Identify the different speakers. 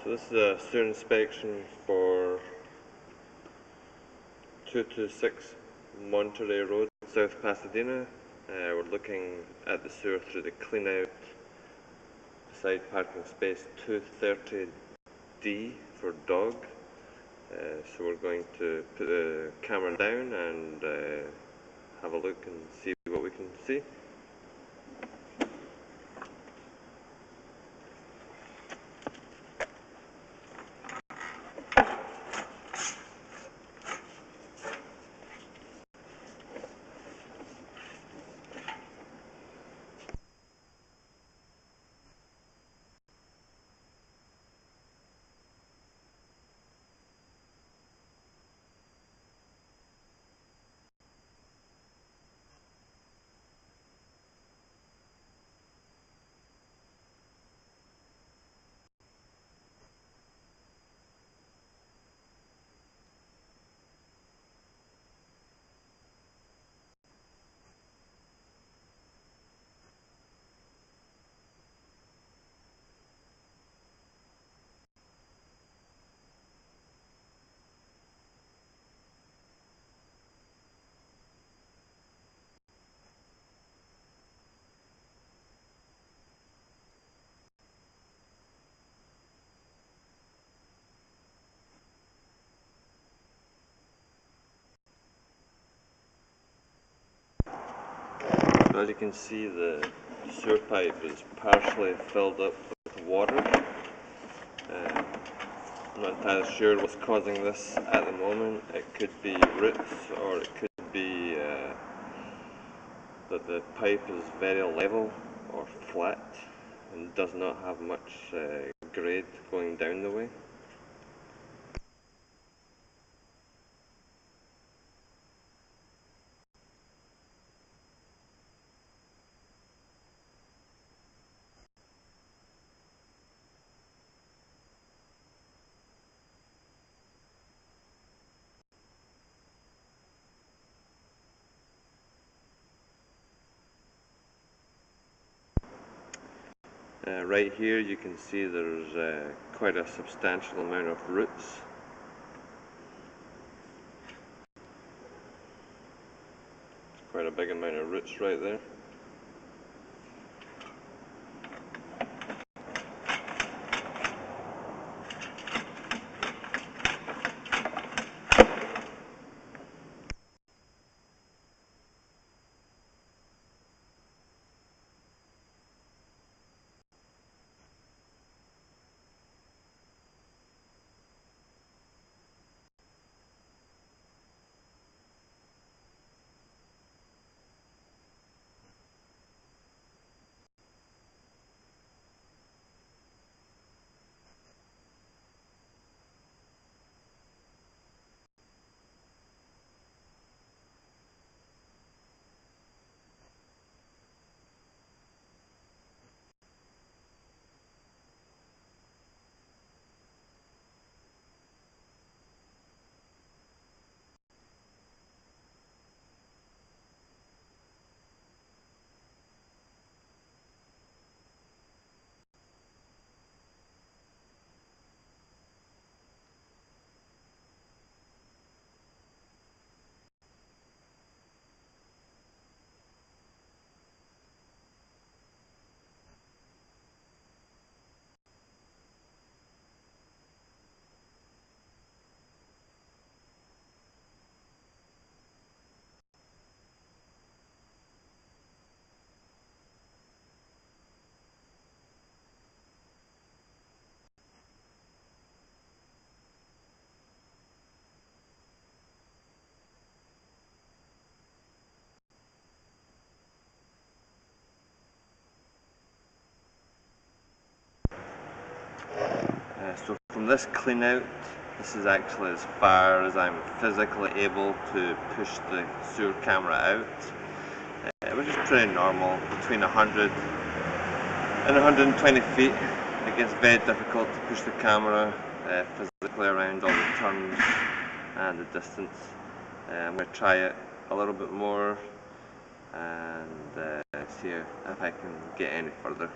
Speaker 1: So this is a sewer inspection for 226 Monterey Road, South Pasadena. We're looking at the sewer through the clean out beside parking space 230D for dog. So we're going to put the camera down and have a look and see what we can see. So as you can see, the sewer pipe is partially filled up with water. I'm not entirely sure what's causing this at the moment. It could be roots, or it could be that the pipe is very level or flat and does not have much grade going down the way. Right here you can see there's quite a substantial amount of roots. It's quite a big amount of roots right there. So from this clean out, this is actually as far as I'm physically able to push the sewer camera out, which is pretty normal, between 100 and 120 feet. It gets very difficult to push the camera physically around all the turns and the distance. I'm going to try it a little bit more and see if I can get any further.